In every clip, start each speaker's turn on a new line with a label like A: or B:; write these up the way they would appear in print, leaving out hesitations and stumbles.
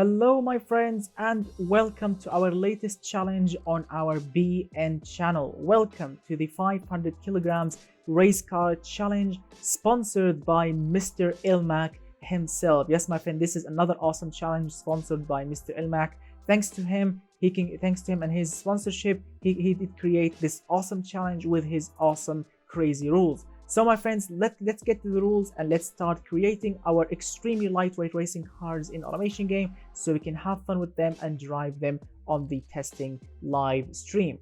A: Hello my friends and welcome to our latest challenge on our BN channel. Welcome to the 500 kilograms race car challenge sponsored by Mr. ELMAC himself. Yes my friend, this is another awesome challenge sponsored by Mr. ELMAC. Thanks to him and his sponsorship, he did create this awesome challenge with his awesome crazy rules. So my friends, let's get to the rules and let's start creating our extremely lightweight racing cars in automation game so we can have fun with them and drive them on the testing live stream.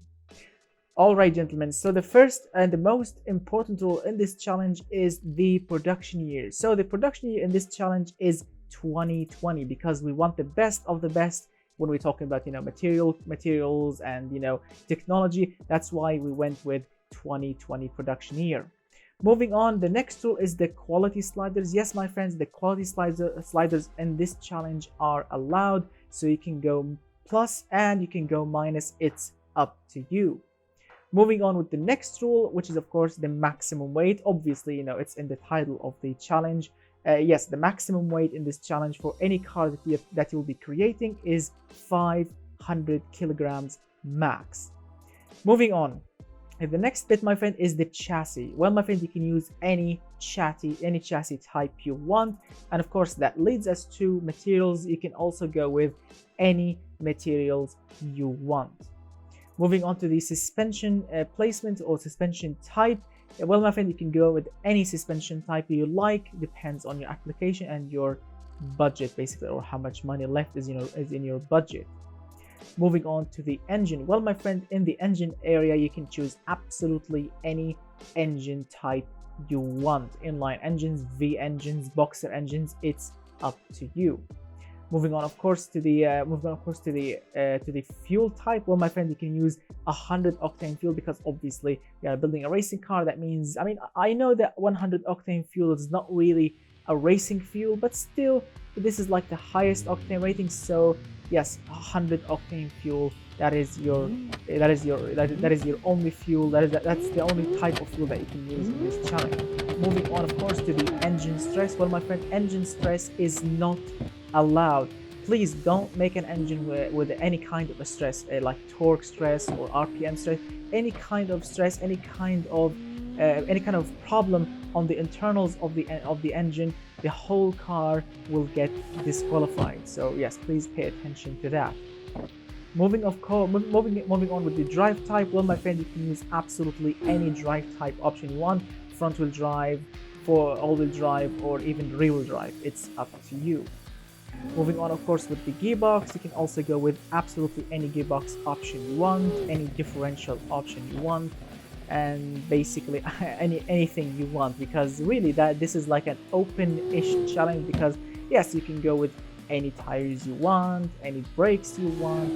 A: Alright gentlemen, so the first and the most important rule in this challenge is the production year. So the production year in this challenge is 2020 because we want the best of the best when we're talking about materials and technology. That's why we went with 2020 production year. Moving on, the next rule is the quality sliders. Yes, my friends, the quality sliders in this challenge are allowed. So you can go plus and you can go minus. It's up to you. Moving on with the next rule, which is of course the maximum weight. Obviously, it's in the title of the challenge. Yes, the maximum weight in this challenge for any car that you'll be creating is 500 kilograms max. Moving on. The next bit, my friend, is the chassis. Well, my friend, you can use any chassis type you want, and of course that leads us to materials. You can also go with any materials you want. Moving on to the suspension placement or suspension type. Well, my friend, you can go with any suspension type you like. Depends on your application and your budget, basically, or how much money left is in your budget. Moving on to the engine. Well, my friend, in the engine area, you can choose absolutely any engine type you want. Inline engines, V engines, boxer engines. It's up to you. Moving on, of course, to the fuel type. Well, my friend, you can use 100 octane fuel because obviously we are building a racing car. That means, I know that 100 octane fuel is not really a racing fuel, but still, this is like the highest octane rating. So yes, 100 octane fuel. That is your only fuel. That's the only type of fuel that you can use in this challenge. Moving on, of course, to the engine stress. Well, my friend, engine stress is not allowed. Please don't make an engine with any kind of a stress, like torque stress or RPM stress. Any kind of stress, any kind of problem on the internals of the engine, the whole car will get disqualified. So yes, please pay attention to that. Moving on with the drive type. Well, my friend, you can use absolutely any drive type option you want. Front wheel drive, all wheel drive, or even rear wheel drive. It's up to you. Moving on, of course, with the gearbox, you can also go with absolutely any gearbox option you want, any differential option you want, and basically anything you want, because really this is like an open-ish challenge. Because yes, you can go with any tires you want, any brakes you want,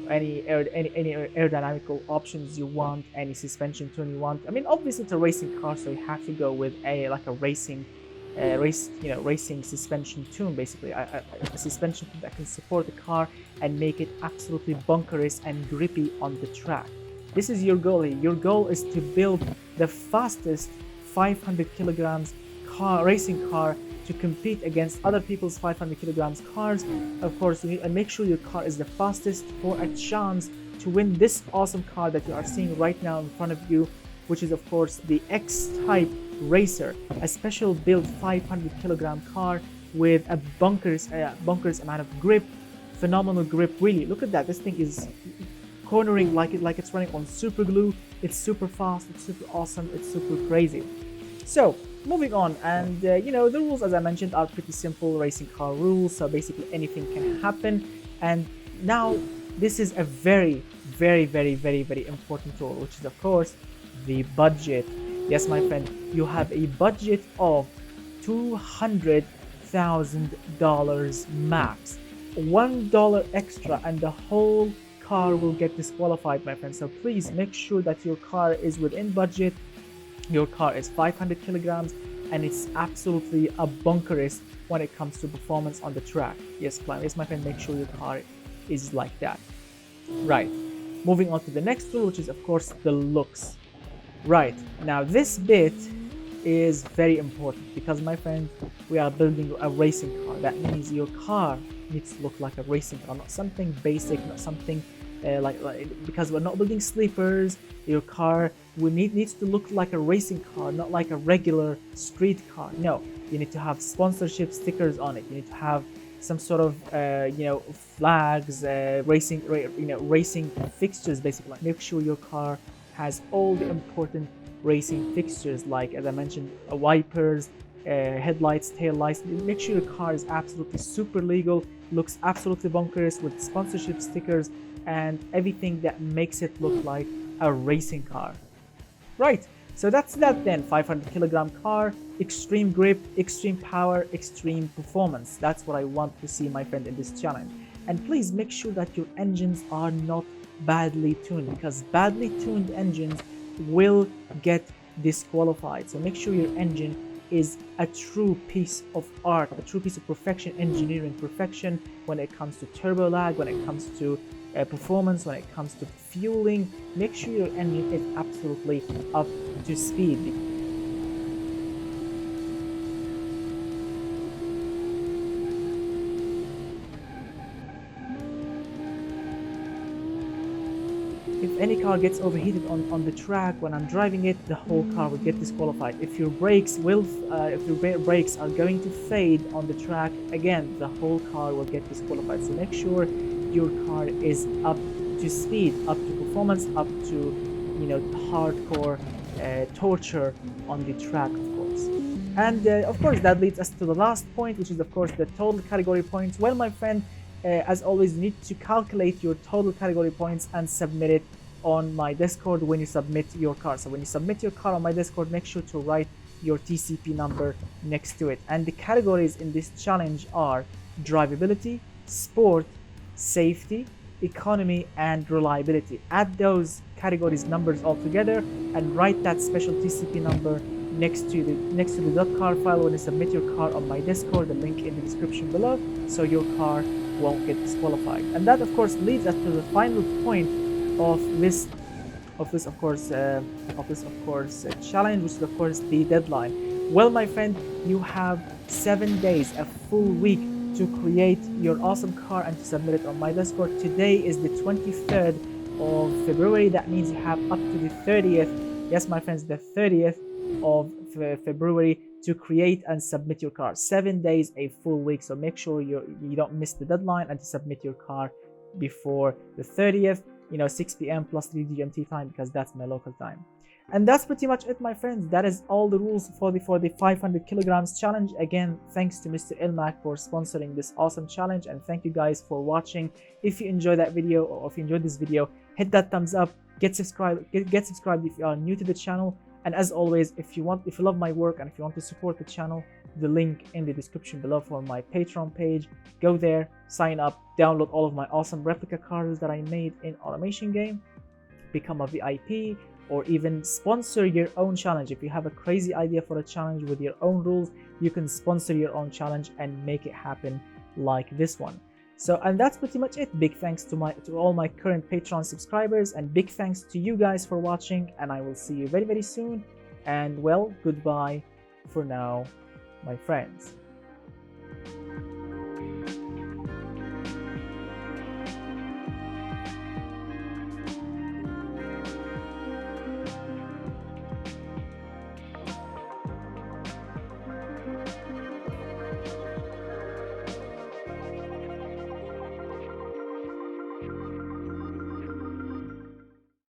A: any aerodynamical options you want, any suspension tune you want. Obviously it's a racing car, so you have to go with a racing suspension tune, basically a suspension that can support the car and make it absolutely bunkerous and grippy on the track. This is your goal here. Your goal is to build the fastest 500 kilograms racing car to compete against other people's 500 kilograms cars. Of course, you need to make sure your car is the fastest for a chance to win this awesome car that you are seeing right now in front of you, which is of course the X-Type Racer, a special built 500 kilogram car with a bunkerous amount of grip, phenomenal grip. Really, look at that. This thing is cornering like it's running on super glue. It's super fast, it's super awesome, it's super crazy. So moving on, and the rules, as I mentioned, are pretty simple racing car rules. So basically anything can happen. And now this is a very, very, very, very, very important rule, which is of course the budget. Yes, my friend, you have a budget of $200,000 max. $1 extra and the whole car will get disqualified, my friend. So please make sure that your car is within budget. Your car is 500 kilograms and it's absolutely a bunkerous when it comes to performance on the track. Yes, my friend, make sure your car is like that. Right, moving on to the next rule, which is of course the looks. Right, now this bit is very important because, my friend, we are building a racing car. That means your car needs to look like a racing car, not something basic, not something because we're not building sleepers. Your car needs to look like a racing car, not like a regular street car. No, you need to have sponsorship stickers on it. You need to have some sort of flags, racing fixtures. Basically, make sure your car has all the important racing fixtures, like, as I mentioned, wipers, headlights, tail lights. Make sure your car is absolutely super legal, looks absolutely bonkers, with sponsorship stickers and everything that makes it look like a racing car. Right, so that's that then. 500 kilogram car, extreme grip, extreme power, extreme performance. That's what I want to see, my friend, in this challenge. And please make sure that your engines are not badly tuned, because badly tuned engines will get disqualified. So make sure your engine is a true piece of art, a true piece of perfection, engineering perfection, when it comes to turbo lag, when it comes to performance, when it comes to fueling. Make sure your engine is absolutely up to speed. If any car gets overheated on the track when I'm driving it, the whole car will get disqualified. If your brakes are going to fade on the track, again, the whole car will get disqualified. So make sure your car is up to speed, up to performance, up to hardcore torture on the track, of course. And of course, that leads us to the last point, which is of course the total category points. Well, my friend, as always, you need to calculate your total category points and submit it on my Discord when you submit your car. So when you submit your car on my Discord, make sure to write your TCP number next to it. And the categories in this challenge are drivability, sport, safety, economy, and reliability. Add those categories numbers all together and write that special TCP number next to the .car file when you submit your car on my Discord. The link in the description below, so your car won't get disqualified. And that of course leads us to the final point of this challenge, which is of course the deadline. Well, my friend, you have 7 days, a full week, to create your awesome car and to submit it on my Discord. Today is the 23rd of February. That means you have up to the 30th, yes my friends, the 30th of February to create and submit your car. 7 days, a full week. So make sure you don't miss the deadline and to submit your car before the 30th, 6 p.m. plus 3 GMT time, because that's my local time. And that's pretty much it, my friends. That is all the rules for the 500 kilograms challenge. Again, thanks to Mr. ELMAC for sponsoring this awesome challenge, and thank you guys for watching. If you enjoyed that video, or if you enjoyed this video, hit that thumbs up, get subscribed if you are new to the channel. And as always, if you love my work and if you want to support the channel, the link in the description below for my Patreon page. Go there, sign up, download all of my awesome replica cars that I made in Automation Game, become a VIP, or even sponsor your own challenge. If you have a crazy idea for a challenge with your own rules, you can sponsor your own challenge and make it happen like this one. So, and that's pretty much it. Big thanks to all my current Patreon subscribers, and big thanks to you guys for watching, and I will see you very, very soon. And well, goodbye for now, my friends.